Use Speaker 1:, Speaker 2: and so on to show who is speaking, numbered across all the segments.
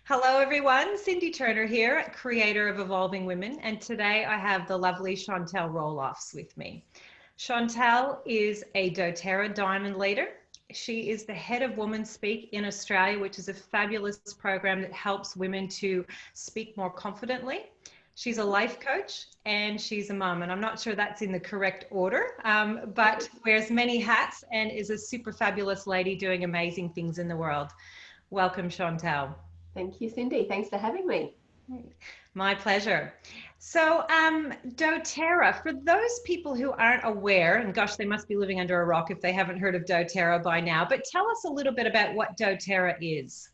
Speaker 1: Hello everyone, Cindy Turner here, creator of Evolving Women, and today I have the lovely Chantal Roelofs with me. Chantal is a Doterra Diamond Leader. She is the head of Women Speak in Australia, which is a fabulous program that helps women to speak more confidently. She's a life coach and she's a mum, and I'm not sure that's in the correct order, but wears many hats and is a super fabulous lady doing amazing things in the world. Welcome, Chantal.
Speaker 2: Thank you, Cindy. Thanks for having me.
Speaker 1: My pleasure. So, doTERRA, for those people who aren't aware, and gosh, they must be living under a rock if they haven't heard of doTERRA by now, but tell us a little bit about what doTERRA is.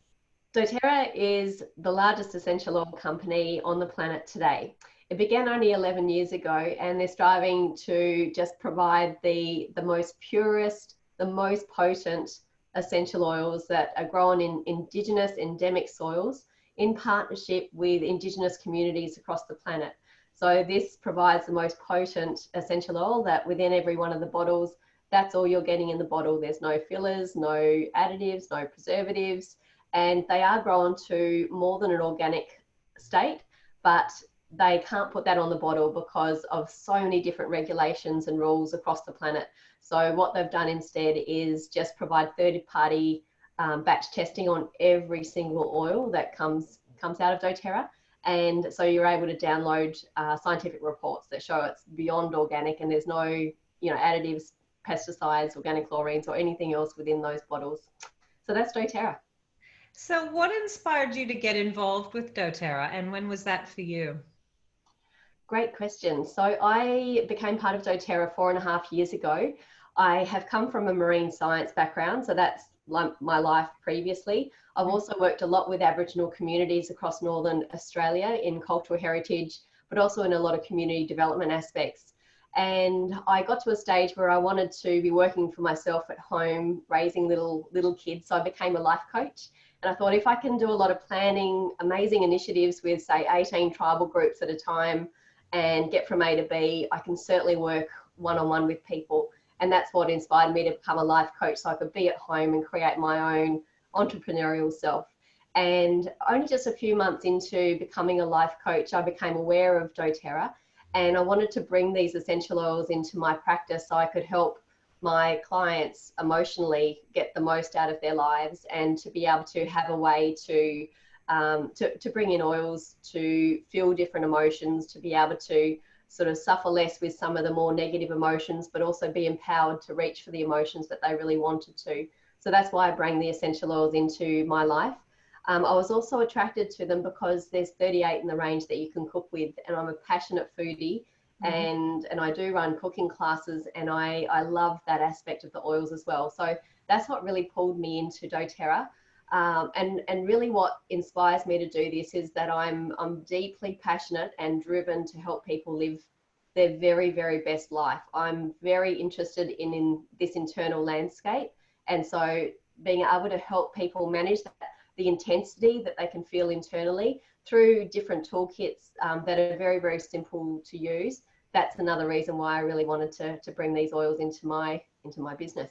Speaker 2: doTERRA is the largest essential oil company on the planet today. It began only 11 years ago, and they're striving to just provide the most purest, the most potent essential oils that are grown in indigenous endemic soils in partnership with indigenous communities across the planet. So this provides the most potent essential oil that within every one of the bottles, that's all you're getting in the bottle. There's no fillers, no additives, no preservatives, and they are grown to more than an organic state, but they can't put that on the bottle because of so many different regulations and rules across the planet. So what they've done instead is just provide third-party batch testing on every single oil that comes out of doTERRA. And so you're able to download scientific reports that show it's beyond organic and there's no, additives, pesticides, organic chlorines, or anything else within those bottles. So that's doTERRA.
Speaker 1: So what inspired you to get involved with doTERRA, and when was that for you?
Speaker 2: Great question. So I became part of doTERRA 4.5 years ago. I have come from a marine science background, so that's my life previously. I've also worked a lot with Aboriginal communities across Northern Australia in cultural heritage, but also in a lot of community development aspects. And I got to a stage where I wanted to be working for myself at home, raising little kids. So I became a life coach. And I thought if I can do a lot of planning, amazing initiatives with, say, 18 tribal groups at a time and get from A to B, I can certainly work one-on-one with people. And that's what inspired me to become a life coach, so I could be at home and create my own entrepreneurial self. And only just a few months into becoming a life coach, I became aware of doTERRA, and I wanted to bring these essential oils into my practice so I could help my clients emotionally get the most out of their lives, and to be able to have a way to bring in oils to feel different emotions, to be able to sort of suffer less with some of the more negative emotions, but also be empowered to reach for the emotions that they really wanted to. So that's why I bring the essential oils into my life. I was also attracted to them because there's 38 in the range that you can cook with, and I'm a passionate foodie. And I do run cooking classes, and I love that aspect of the oils as well. So that's what really pulled me into doTERRA. And really what inspires me to do this is that I'm deeply passionate and driven to help people live their very, very best life. I'm very interested in this internal landscape. And so being able to help people manage the intensity that they can feel internally through different toolkits that are very, very simple to use. That's another reason why I really wanted to bring these oils into my business.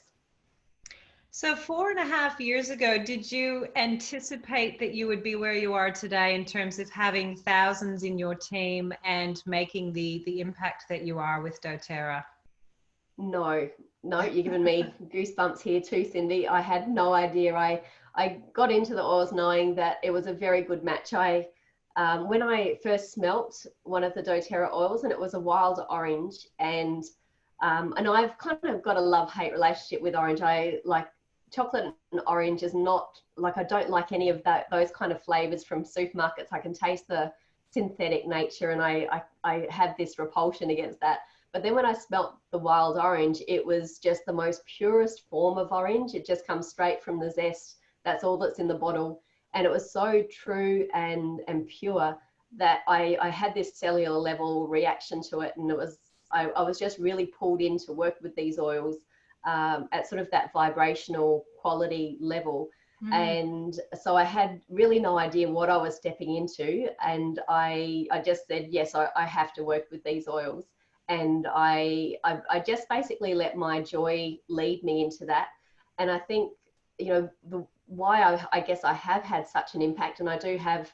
Speaker 1: So 4.5 years ago, did you anticipate that you would be where you are today in terms of having thousands in your team and making the impact that you are with doTERRA?
Speaker 2: No, you're giving me goosebumps here too, Cindy. I had no idea. I got into the oils knowing that it was a very good match. When I first smelt one of the doTERRA oils, and it was a wild orange, and I've kind of got a love-hate relationship with orange. I like chocolate and orange is not like, I don't like any of those kind of flavors from supermarkets. I can taste the synthetic nature, and I have this repulsion against that. But then when I smelt the wild orange, it was just the most purest form of orange. It just comes straight from the zest. That's all that's in the bottle. And it was so true and pure that I had this cellular level reaction to it. And I was just really pulled in to work with these oils at sort of that vibrational quality level. And so I had really no idea what I was stepping into. And I just said, yes, I have to work with these oils. And I just basically let my joy lead me into that. And I think, you know, why I guess I have had such an impact, and I do have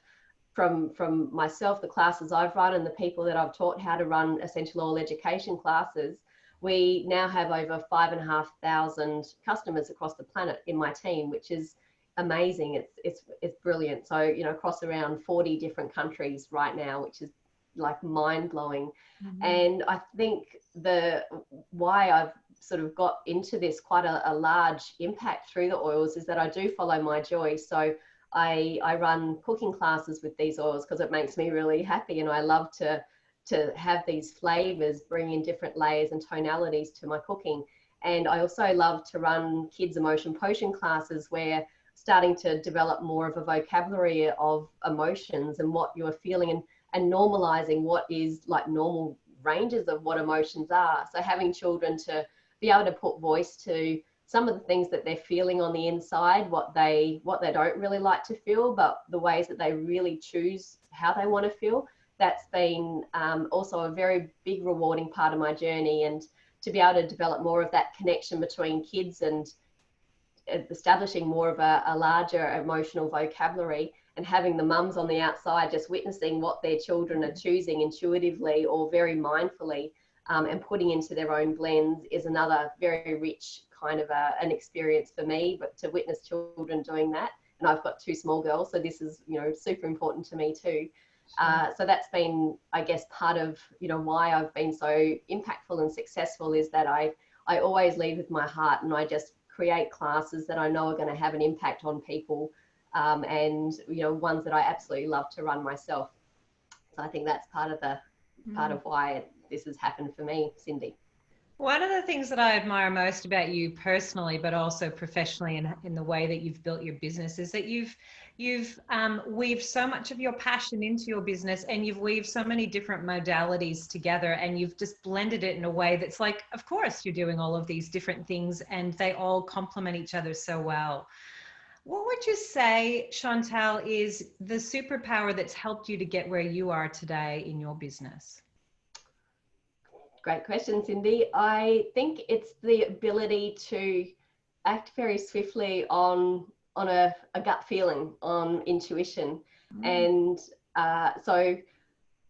Speaker 2: from myself, the classes I've run and the people that I've taught how to run essential oil education classes, we now have over 5,500 customers across the planet in my team, which is amazing. It's brilliant. So, you know, across around 40 different countries right now, which is like mind blowing. And I think why I've sort of got into this quite a large impact through the oils is that I do follow my joy. So I run cooking classes with these oils because it makes me really happy, and I love to have these flavors bring in different layers and tonalities to my cooking. And I also love to run kids emotion potion classes where starting to develop more of a vocabulary of emotions and what you're feeling, and normalizing what is like normal ranges of what emotions are. So having children to be able to put voice to some of the things that they're feeling on the inside, what they don't really like to feel, but the ways that they really choose how they want to feel. That's been also a very big rewarding part of my journey, and to be able to develop more of that connection between kids and establishing more of a larger emotional vocabulary, and having the mums on the outside just witnessing what their children are choosing intuitively or very mindfully, and putting into their own blends is another very rich kind of an experience for me. But to witness children doing that, and I've got 2 small girls, so this is, you know, super important to me too. So that's been, I guess, part of, you know, why I've been so impactful and successful, is that I always lead with my heart, and I just create classes that I know are going to have an impact on people, and, you know, ones that I absolutely love to run myself. So I think that's part of why this has happened for me, Cindy.
Speaker 1: One of the things that I admire most about you personally, but also professionally, in the way that you've built your business, is that you've weaved so much of your passion into your business, and you've weaved so many different modalities together, and you've just blended it in a way that's like, of course, you're doing all of these different things, and they all complement each other so well. What would you say, Chantal, is the superpower that's helped you to get where you are today in your business?
Speaker 2: Great question, Cindy. I think it's the ability to act very swiftly on a gut feeling, on intuition. And so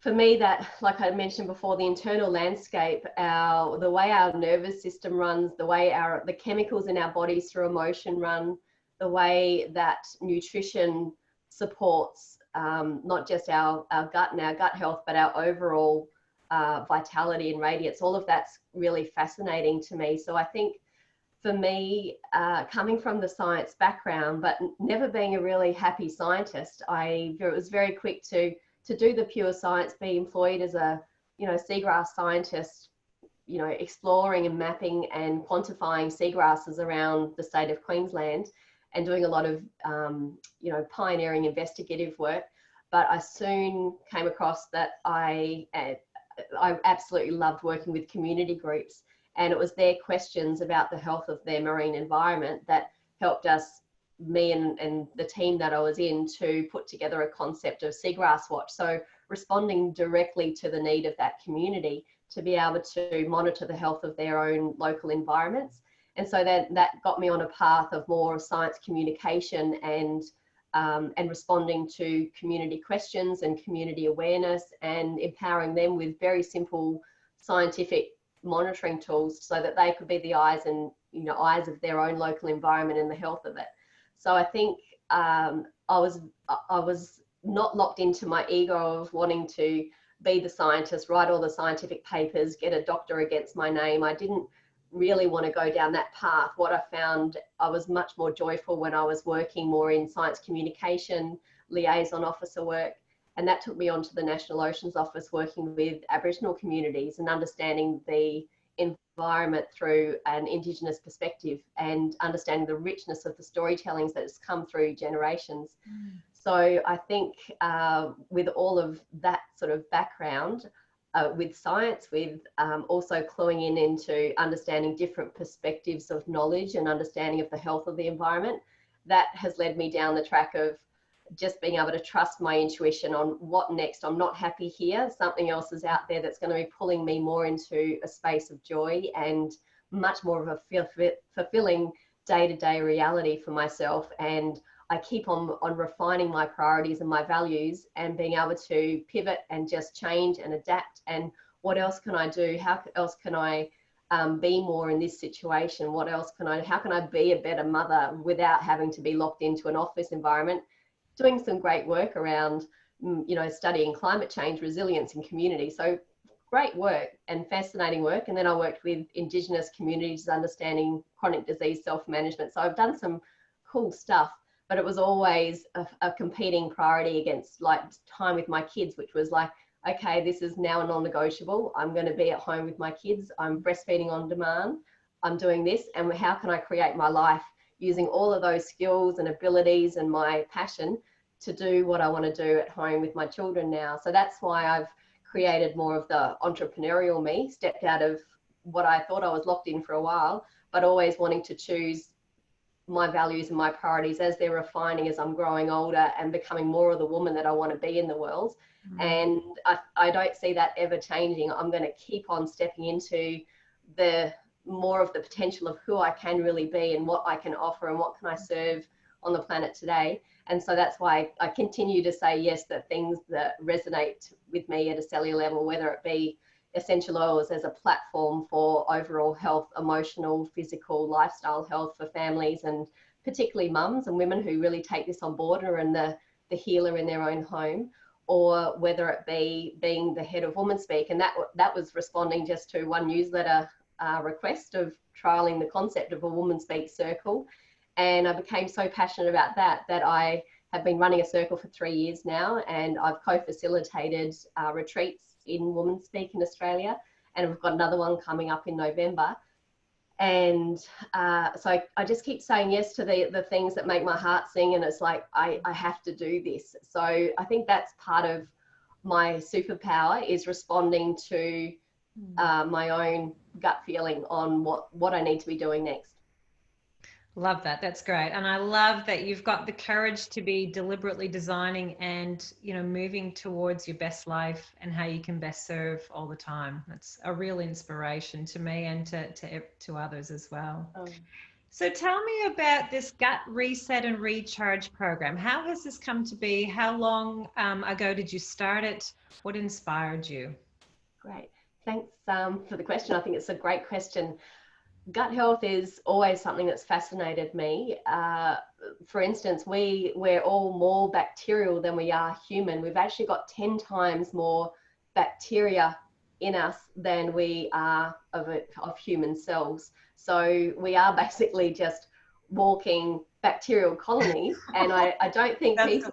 Speaker 2: for me, that, like I mentioned before, the internal landscape, the way our nervous system runs, the way the chemicals in our bodies through emotion run, the way that nutrition supports not just our gut and our gut health, but our overall vitality and radiance. All of that's really fascinating to me. So I think for me, coming from the science background, but never being a really happy scientist, I was very quick to do the pure science, be employed as a, you know, seagrass scientist, you know, exploring and mapping and quantifying seagrasses around the state of Queensland, and doing a lot of, you know, pioneering investigative work. But I soon came across that I absolutely loved working with community groups, and it was their questions about the health of their marine environment that helped us, me and the team that I was in, to put together a concept of Seagrass Watch. So responding directly to the need of that community to be able to monitor the health of their own local environments. And so that got me on a path of more science communication and responding to community questions and community awareness, and empowering them with very simple scientific monitoring tools so that they could be the eyes and, you know, eyes of their own local environment and the health of it. So I think I was not locked into my ego of wanting to be the scientist, write all the scientific papers, get a doctor against my name. I didn't really want to go down that path. What I found, I was much more joyful when I was working more in science communication, liaison officer work, and that took me on to the National Oceans Office, working with Aboriginal communities and understanding the environment through an Indigenous perspective, and understanding the richness of the storytellings that has come through generations. So I think with all of that sort of background, with science, with also cluing into understanding different perspectives of knowledge and understanding of the health of the environment, that has led me down the track of just being able to trust my intuition on what next. I'm not happy here. Something else is out there that's going to be pulling me more into a space of joy and much more of a fulfilling day-to-day reality for myself. And I keep on refining my priorities and my values and being able to pivot and just change and adapt. And what else can I do? How else can I be more in this situation? What else how can I be a better mother without having to be locked into an office environment? Doing some great work around, studying climate change, resilience, and community. So great work and fascinating work. And then I worked with Indigenous communities, understanding chronic disease self-management. So I've done some cool stuff, but it was always a competing priority against like time with my kids, which was like, okay, this is now a non-negotiable. I'm going to be at home with my kids. I'm breastfeeding on demand. I'm doing this. And how can I create my life using all of those skills and abilities and my passion to do what I want to do at home with my children now? So that's why I've created more of the entrepreneurial me, stepped out of what I thought I was locked in for a while, but always wanting to choose my values and my priorities as they're refining as I'm growing older and becoming more of the woman that I want to be in the world. And I don't see that ever changing. I'm going to keep on stepping into the more of the potential of who I can really be and what I can offer and what can I serve on the planet today. And so that's why I continue to say yes, that things that resonate with me at a cellular level, whether it be essential oils as a platform for overall health, emotional, physical, lifestyle health for families, and particularly mums and women who really take this on board and are in the healer in their own home, or whether it be being the head of Woman Speak. And that was responding just to one newsletter request of trialing the concept of a Woman Speak circle. And I became so passionate about that I have been running a circle for 3 years now, and I've co-facilitated retreats in Woman Speak in Australia, and we've got another one coming up in November. And so I just keep saying yes to the things that make my heart sing, and it's like I have to do this. So I think that's part of my superpower, is responding to my own gut feeling on what I need to be doing next.
Speaker 1: Love that. That's great. And I love that you've got the courage to be deliberately designing and, moving towards your best life and how you can best serve all the time. That's a real inspiration to me and to others as well. So tell me about this gut reset and recharge program. How has this come to be? How long ago did you start it? What inspired you?
Speaker 2: Great. Thanks for the question. I think it's a great question. Gut health is always something that's fascinated me. For instance, we're all more bacterial than we are human. We've actually got 10 times more bacteria in us than we are of human cells. So we are basically just walking bacterial colonies, and I don't think people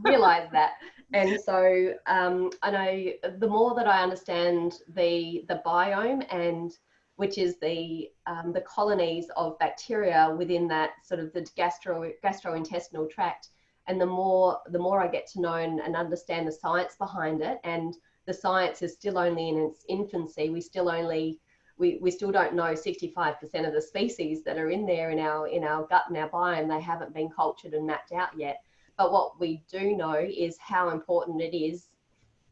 Speaker 2: realize that. And so I know the more that I understand the biome, and which is the colonies of bacteria within that sort of the gastrointestinal tract. And the more I get to know and understand the science behind it, and the science is still only in its infancy. We still don't know 65% of the species that are in there in our gut and our biome. They haven't been cultured and mapped out yet. But what we do know is how important it is.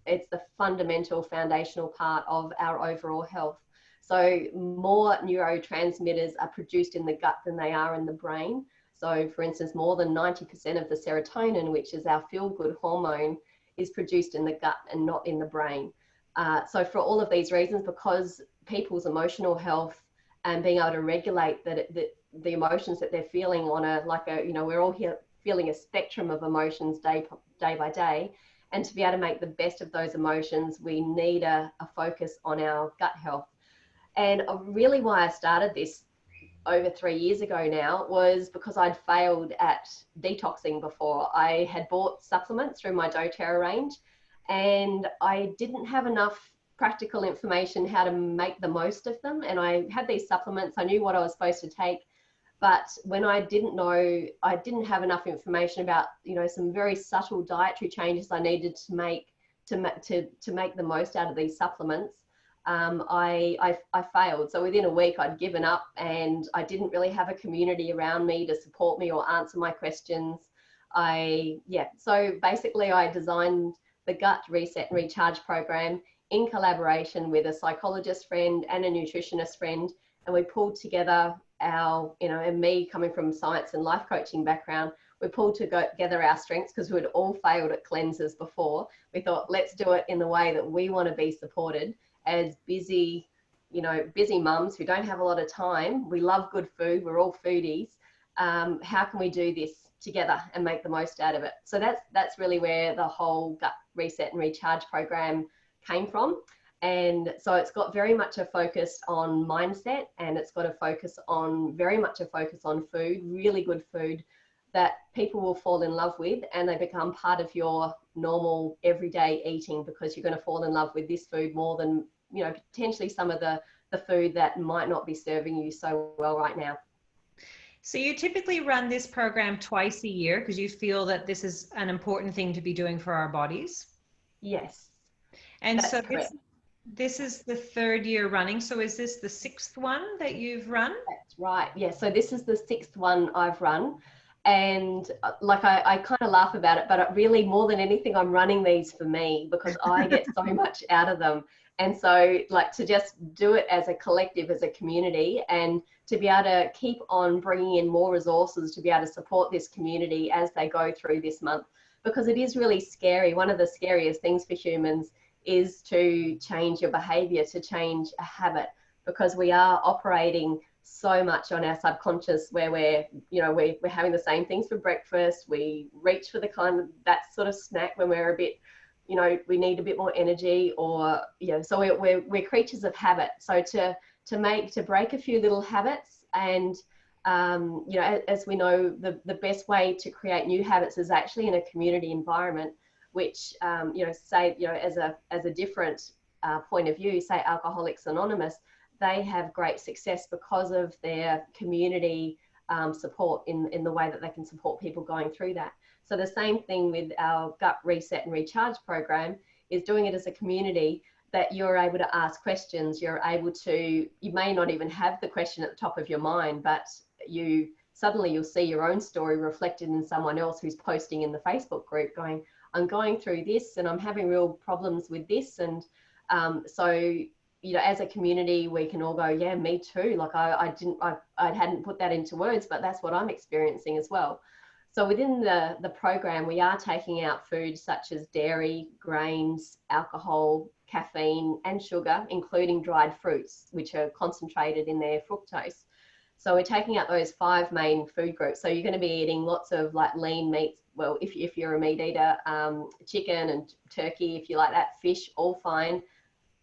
Speaker 2: It's the fundamental foundational part of our overall health. So more neurotransmitters are produced in the gut than they are in the brain. So for instance, more than 90% of the serotonin, which is our feel-good hormone, is produced in the gut and not in the brain. So for all of these reasons, because people's emotional health and being able to regulate the emotions that they're feeling on we're all here feeling a spectrum of emotions day by day. And to be able to make the best of those emotions, we need a focus on our gut health. And really why I started this over 3 years ago now was because I'd failed at detoxing before. I had bought supplements through my Doterra range, and I didn't have enough practical information how to make the most of them. And I had these supplements, I knew what I was supposed to take, but when I didn't know, I didn't have enough information about, some very subtle dietary changes I needed to make to make the most out of these supplements. I failed. So within a week I'd given up, and I didn't really have a community around me to support me or answer my questions. So basically I designed the Gut Reset and Recharge program in collaboration with a psychologist friend and a nutritionist friend. And we pulled together and me coming from science and life coaching background, we pulled together our strengths because we'd all failed at cleanses before. We thought, let's do it in the way that we want to be supported as busy mums who don't have a lot of time. We love good food. We're all foodies. How can we do this together and make the most out of it? So that's really where the whole Gut Reset and Recharge program came from. And so it's got very much a focus on mindset, and it's got very much a focus on food, really good food that people will fall in love with, and they become part of your normal everyday eating, because you're going to fall in love with this food more than, potentially some of the food that might not be serving you so well right now.
Speaker 1: So you typically run this program twice a year because you feel that this is an important thing to be doing for our bodies?
Speaker 2: Yes.
Speaker 1: And so this is the third year running. So is this the sixth one that you've run?
Speaker 2: That's right. Yeah. So this is the sixth one I've run. And I kind of laugh about it, but really more than anything, I'm running these for me because I get so much out of them. And so to just do it as a collective, as a community, and to be able to keep on bringing in more resources to be able to support this community as they go through this month, because it is really scary. One of the scariest things for humans is to change your behavior, to change a habit, because we are operating so much on our subconscious, where we're having the same things for breakfast. We reach for that sort of snack when we're a bit, we need a bit more energy, or so we're creatures of habit. So to break a few little habits, and as we know, the best way to create new habits is actually in a community environment, which as a different point of view, say Alcoholics Anonymous, they have great success because of their community support in the way that they can support people going through that. So the same thing with our Gut Reset and Recharge program, is doing it as a community, that you're able to ask questions. You may not even have the question at the top of your mind, but you'll see your own story reflected in someone else who's posting in the Facebook group going, I'm going through this and I'm having real problems with this. And as a community, we can all go, yeah, me too. I hadn't put that into words, but that's what I'm experiencing as well. So within the program, we are taking out foods such as dairy, grains, alcohol, caffeine, and sugar, including dried fruits, which are concentrated in their fructose. So we're taking out those 5 main food groups. So you're going to be eating lots of lean meats. Well, if you're a meat eater, chicken and turkey, if you like that, fish, all fine.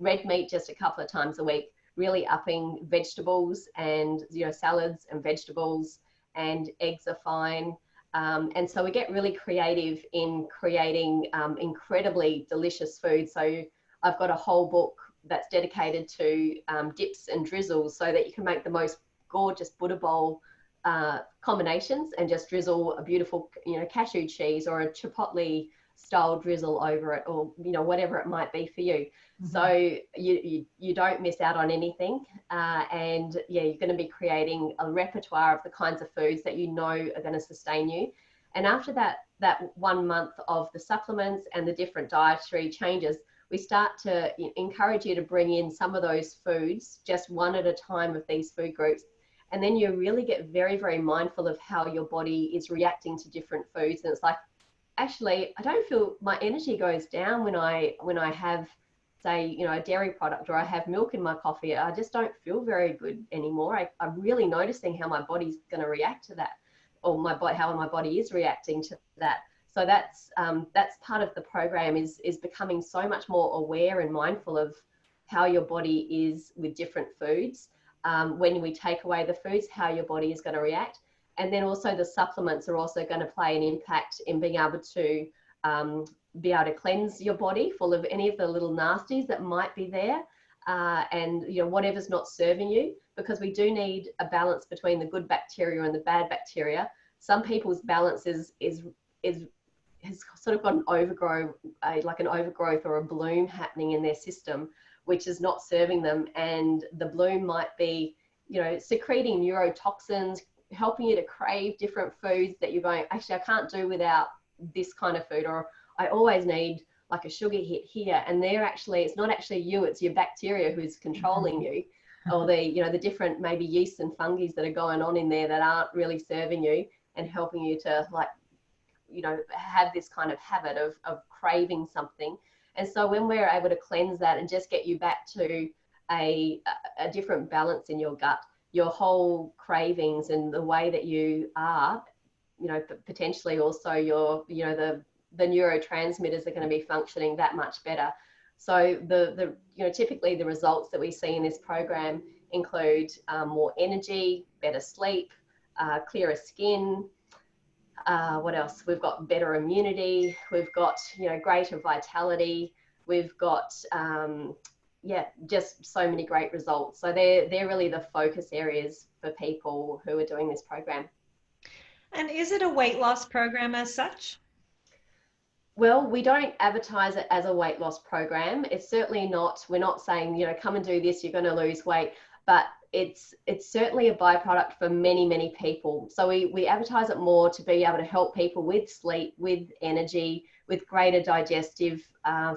Speaker 2: Red meat just a couple of times a week, really upping vegetables and salads and vegetables, and eggs are fine. And so we get really creative in creating incredibly delicious food. So I've got a whole book that's dedicated to dips and drizzles, so that you can make the most gorgeous Buddha bowl combinations and just drizzle a beautiful cashew cheese or a chipotle style drizzle over it, or whatever it might be for you. Mm-hmm. So you don't miss out on anything, and you're going to be creating a repertoire of the kinds of foods that are going to sustain you. And after that 1 month of the supplements and the different dietary changes, we start to encourage you to bring in some of those foods, just one at a time of these food groups. And then you really get very, very mindful of how your body is reacting to different foods. And it's like, actually, I don't feel my energy goes down when I have, say, a dairy product, or I have milk in my coffee. I just don't feel very good anymore. I'm really noticing how my body's going to react to that, or how my body is reacting to that. So that's part of the program, is becoming so much more aware and mindful of how your body is with different foods. When we take away the foods, how your body is going to react. And then also the supplements are also going to play an impact in being able to cleanse your body full of any of the little nasties that might be there, and whatever's not serving you, because we do need a balance between the good bacteria and the bad bacteria. Some people's balance has sort of got an overgrowth or a bloom happening in their system, which is not serving them. And the bloom might be, you know, secreting neurotoxins, helping you to crave different foods that you're going, actually, I can't do without this kind of food, or I always need like a sugar hit here. And they're actually, it's not actually you, it's your bacteria who's controlling you, or the, you know, the different maybe yeasts and fungi that are going on in there that aren't really serving you and helping you to, like, you know, have this kind of habit of craving something. And so when we're able to cleanse that and just get you back to a different balance in your gut, your whole cravings and the way that you are, you know, potentially also your, you know, the neurotransmitters are going to be functioning that much better. So the you know, typically the results that we see in this program include more energy, better sleep, clearer skin. What else? We've got better immunity. We've got, you know, greater vitality. We've got, yeah, just so many great results. So they're really the focus areas for people who are doing this program.
Speaker 1: And is it a weight loss program as such?
Speaker 2: Well, we don't advertise it as a weight loss program. It's certainly not, we're not saying, you know, come and do this, you're going to lose weight, but it's certainly a byproduct for many, many people. So we advertise it more to be able to help people with sleep, with energy, with greater digestive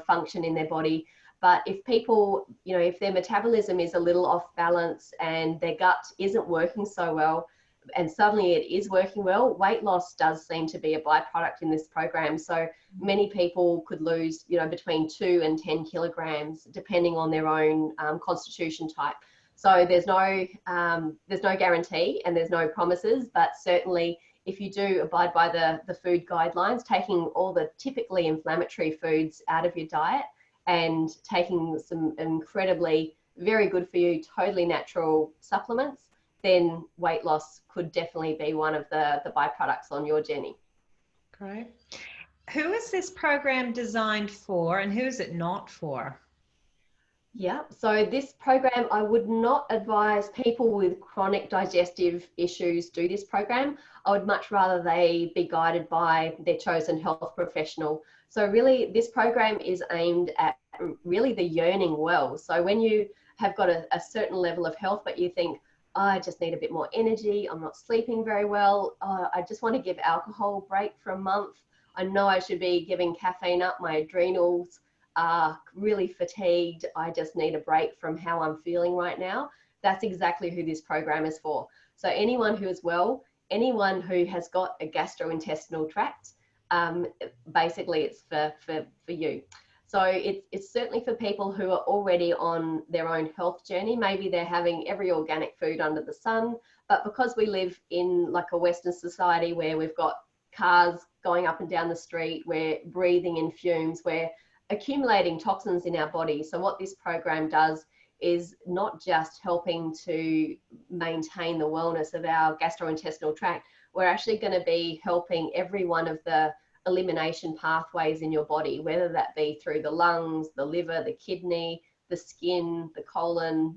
Speaker 2: function in their body. But if people, you know, if their metabolism is a little off balance and their gut isn't working so well, and suddenly it is working well, weight loss does seem to be a byproduct in this program. So many people could lose, you know, between 2 and 10 kilograms, depending on their own constitution type. So there's no guarantee and there's no promises, but certainly if you do abide by the food guidelines, taking all the typically inflammatory foods out of your diet and taking some incredibly very good for you, totally natural supplements, then weight loss could definitely be one of the byproducts on your journey.
Speaker 1: Great. Who is this program designed for and who is it not for?
Speaker 2: Yeah, so this program, I would not advise people with chronic digestive issues do this program. I would much rather they be guided by their chosen health professional. So really, this program is aimed at really the yearning well. So when you have got a certain level of health, but you think, oh, I just need a bit more energy, I'm not sleeping very well, I just want to give alcohol a break for a month, I know I should be giving caffeine up, my adrenals are really fatigued, I just need a break from how I'm feeling right now. That's exactly who this program is for. So anyone who is well, anyone who has got a gastrointestinal tract, basically it's for you. So it's certainly for people who are already on their own health journey. Maybe they're having every organic food under the sun, but because we live in like a Western society where we've got cars going up and down the street, we're breathing in fumes, we're accumulating toxins in our body. So what this program does is not just helping to maintain the wellness of our gastrointestinal tract, we're actually going to be helping every one of the elimination pathways in your body, whether that be through the lungs, the liver, the kidney, the skin, the colon,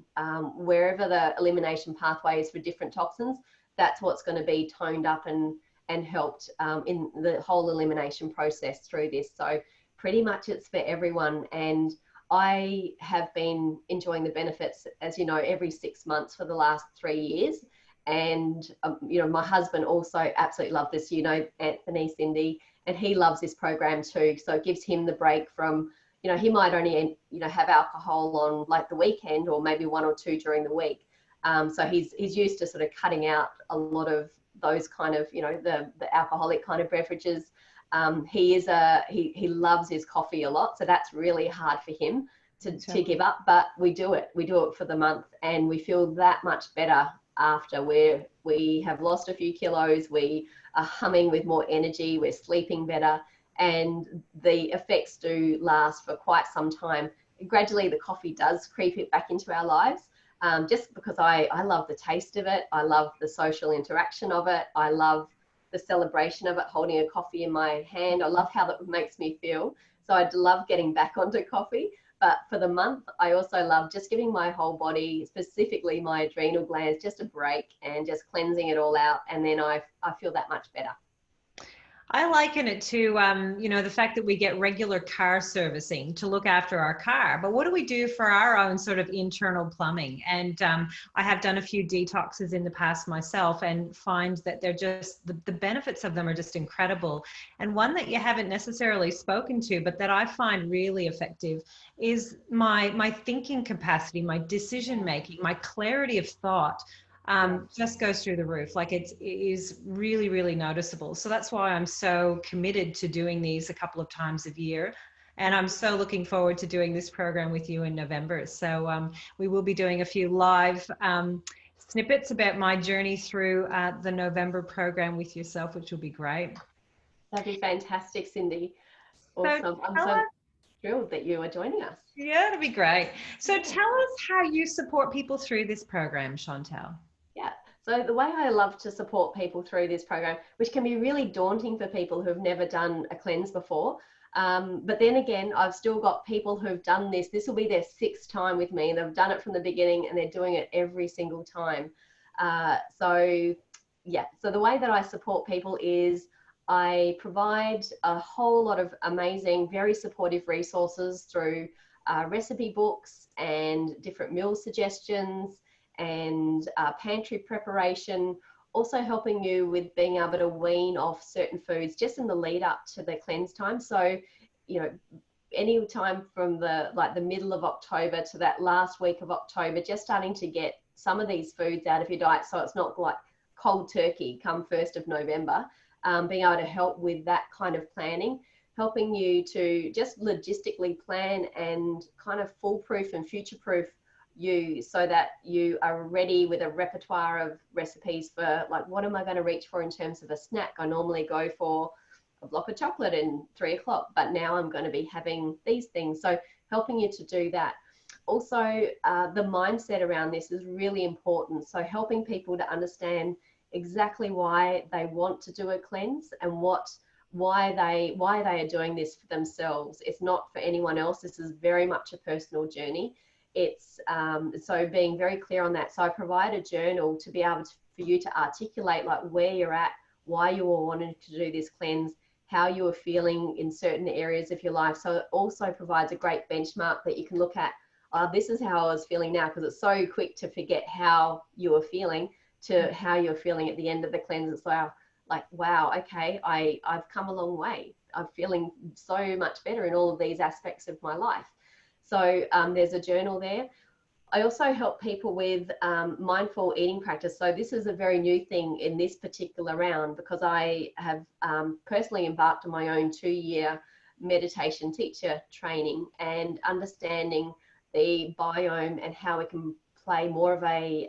Speaker 2: wherever the elimination pathways for different toxins, that's what's going to be toned up and helped in the whole elimination process through this. So pretty much it's for everyone. And I have been enjoying the benefits, as you know, every 6 months for the last 3 years. And, you know, my husband also absolutely loved this, you know, Anthony, Cindy, and he loves this program too. So it gives him the break from, you know, he might only, you know, have alcohol on like the weekend or maybe 1 or 2 during the week. So he's used to sort of cutting out a lot of those kind of, you know, the alcoholic kind of beverages. He loves his coffee a lot. So that's really hard for him to give up, but we do it for the month and we feel that much better after we have lost a few kilos, we are humming with more energy, we're sleeping better, and the effects do last for quite some time. Gradually the coffee does creep it back into our lives, just because I love the taste of it, I love the social interaction of it, I love the celebration of it, holding a coffee in my hand, I love how that makes me feel. So I'd love getting back onto coffee. But for the month, I also love just giving my whole body, specifically my adrenal glands, just a break and just cleansing it all out. And then I feel that much better.
Speaker 1: I liken it to, the fact that we get regular car servicing to look after our car. But what do we do for our own sort of internal plumbing? And I have done a few detoxes in the past myself and find that they're just, the benefits of them are just incredible. And one that you haven't necessarily spoken to, but that I find really effective is my thinking capacity, my decision making, my clarity of thought just goes through the roof. Like it is really, really noticeable. So that's why I'm so committed to doing these a couple of times a year. And I'm so looking forward to doing this program with you in November. So we will be doing a few live snippets about my journey through the November program with yourself, which will be great.
Speaker 2: That'd be fantastic, Cindy. Awesome.
Speaker 1: So
Speaker 2: I'm so thrilled that you are joining us.
Speaker 1: yeah, it'll be great. So tell us how you support people through this program, Chantal.
Speaker 2: Yeah. So the way I love to support people through this program, which can be really daunting for people who've never done a cleanse before. But then again, I've still got people who've done this. This will be their 6th time with me. They've done it from the beginning and they're doing it every single time. So the way that I support people is I provide a whole lot of amazing, very supportive resources through recipe books and different meal suggestions and pantry preparation, also helping you with being able to wean off certain foods just in the lead up to the cleanse time. So, any time from the middle of October to that last week of October, just starting to get some of these foods out of your diet so it's not like cold turkey come 1st of November, being able to help with that kind of planning, helping you to just logistically plan and kind of foolproof and future-proof you so that you are ready with a repertoire of recipes for like, what am I going to reach for in terms of a snack? I normally go for a block of chocolate in 3 o'clock, but now I'm going to be having these things. So helping you to do that. Also, the mindset around this is really important. So helping people to understand exactly why they want to do a cleanse and why they are doing this for themselves. It's not for anyone else. This is very much a personal journey. It's so being very clear on that. So I provide a journal to be able to, for you to articulate like where you're at, why you are wanting to do this cleanse, how you are feeling in certain areas of your life. So it also provides a great benchmark that you can look at. This is how I was feeling now, because it's so quick to forget how you are feeling to how you're feeling at the end of the cleanse. It's like, wow, okay, I've come a long way. I'm feeling so much better in all of these aspects of my life. So there's a journal there. I also help people with mindful eating practice. So this is a very new thing in this particular round, because I have personally embarked on my own 2-year meditation teacher training and understanding the biome and how we can play more of a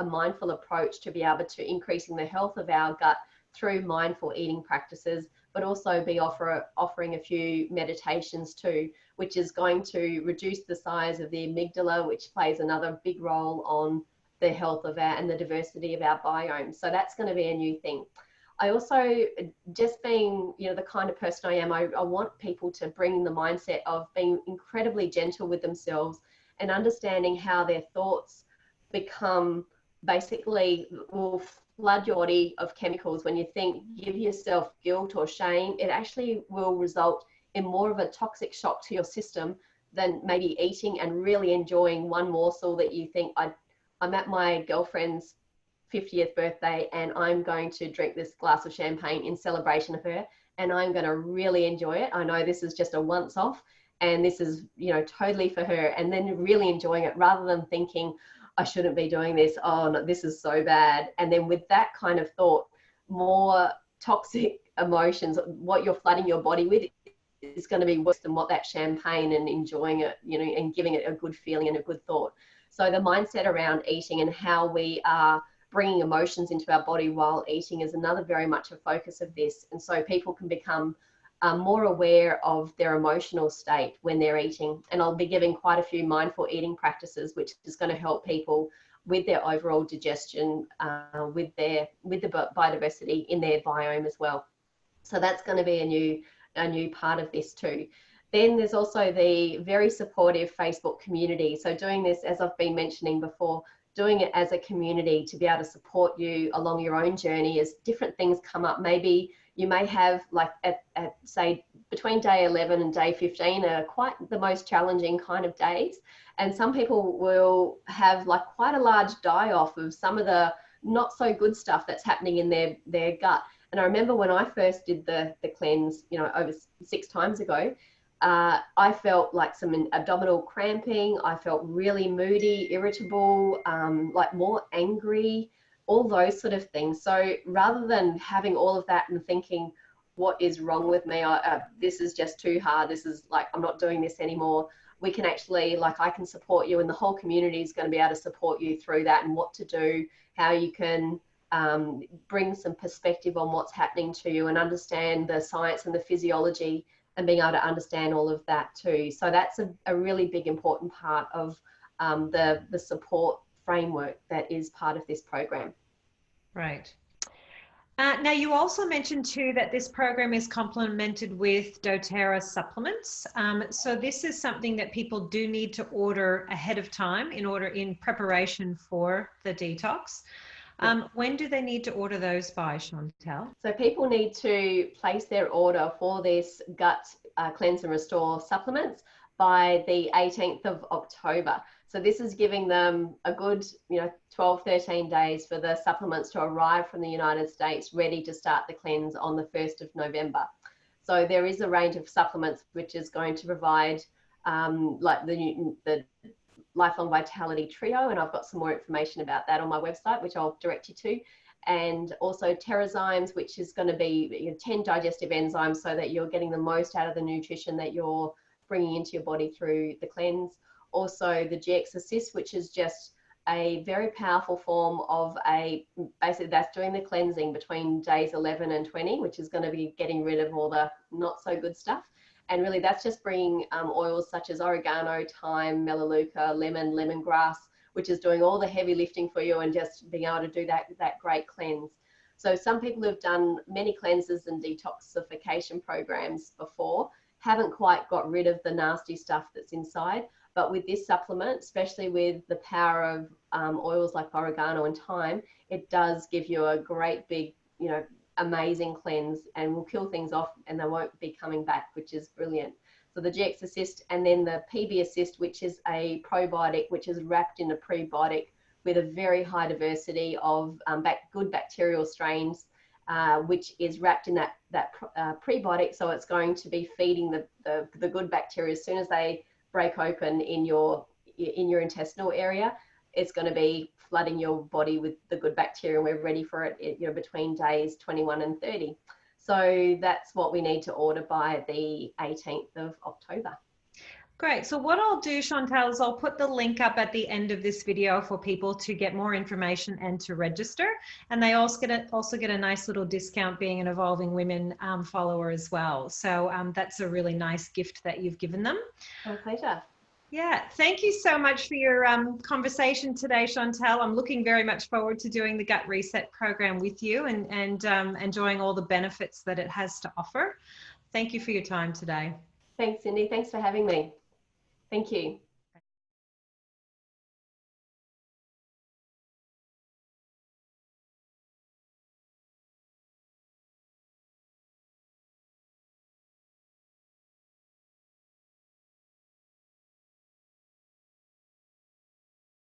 Speaker 2: mindful approach to be able to increasing the health of our gut through mindful eating practices, but also be offering a few meditations too, which is going to reduce the size of the amygdala, which plays another big role on the health of our and the diversity of our biome. So that's going to be a new thing. I also, just being, the kind of person I am, I want people to bring the mindset of being incredibly gentle with themselves and understanding how their thoughts become basically will flood your body of chemicals. When you give yourself guilt or shame, it actually will result in more of a toxic shock to your system than maybe eating and really enjoying one morsel that you think, I'm at my girlfriend's 50th birthday and I'm going to drink this glass of champagne in celebration of her and I'm going to really enjoy it. I know this is just a once off and this is, totally for her, and then really enjoying it rather than thinking, I shouldn't be doing this. Oh, no, this is so bad. And then with that kind of thought, more toxic emotions, what you're flooding your body with is going to be worse than what that champagne and enjoying it, and giving it a good feeling and a good thought. So the mindset around eating and how we are bringing emotions into our body while eating is another very much a focus of this. And so people can become more aware of their emotional state when they're eating. And I'll be giving quite a few mindful eating practices, which is going to help people with their overall digestion, with the biodiversity in their biome as well. So that's going to be a new part of this too. Then there's also the very supportive Facebook community. So doing this, as I've been mentioning before, doing it as a community to be able to support you along your own journey as different things come up. Maybe you may have like at say between day 11 and day 15 are quite the most challenging kind of days. And some people will have like quite a large die off of some of the not so good stuff that's happening in their gut. And I remember when I first did the cleanse, you know, over 6 times ago, I felt like some abdominal cramping. I felt really moody, irritable, like more angry, all those sort of things. So rather than having all of that and thinking, what is wrong with me? This is just too hard. This is like, I'm not doing this anymore. We can actually, like, I can support you, and the whole community is going to be able to support you through that and what to do, how you can bring some perspective on what's happening to you and understand the science and the physiology and being able to understand all of that too. So that's a really big important part of the support framework that is part of this program.
Speaker 1: Right. Now, you also mentioned too that this program is complemented with doTERRA supplements. So this is something that people do need to order ahead of time in preparation for the detox. When do they need to order those by, Chantal?
Speaker 2: So people need to place their order for this gut cleanse and restore supplements by the 18th of October. So this is giving them a good, 12, 13 days for the supplements to arrive from the United States, ready to start the cleanse on the 1st of November. So there is a range of supplements which is going to provide like the Lifelong Vitality Trio, and I've got some more information about that on my website, which I'll direct you to. And also Terrazymes, which is going to be 10 digestive enzymes so that you're getting the most out of the nutrition that you're bringing into your body through the cleanse. Also the GX Assist, which is just a very powerful form of basically that's doing the cleansing between days 11 and 20, which is going to be getting rid of all the not so good stuff. And really that's just bringing oils such as oregano, thyme, melaleuca, lemon, lemongrass, which is doing all the heavy lifting for you and just being able to do that great cleanse. So some people who've done many cleanses and detoxification programs before haven't quite got rid of the nasty stuff that's inside. But with this supplement, especially with the power of oils like oregano and thyme, it does give you a great big, amazing cleanse and will kill things off and they won't be coming back, which is brilliant. So the GX Assist, and then the PB Assist, which is a probiotic, which is wrapped in a prebiotic with a very high diversity of good bacterial strains, which is wrapped in that prebiotic. So it's going to be feeding the good bacteria as soon as they break open in your intestinal area. It's going to be flooding your body with the good bacteria, and we're ready for it, between days 21 and 30. So that's what we need to order by the 18th of October.
Speaker 1: Great. So what I'll do, Chantal, is I'll put the link up at the end of this video for people to get more information and to register. And they also get a nice little discount being an Evolving Women follower as well. So that's a really nice gift that you've given them.
Speaker 2: My pleasure.
Speaker 1: Yeah, thank you so much for your conversation today, Chantal. I'm looking very much forward to doing the Gut Reset program with you and enjoying all the benefits that it has to offer. Thank you for your time today.
Speaker 2: Thanks, Cindy. Thanks for having me. Thank you.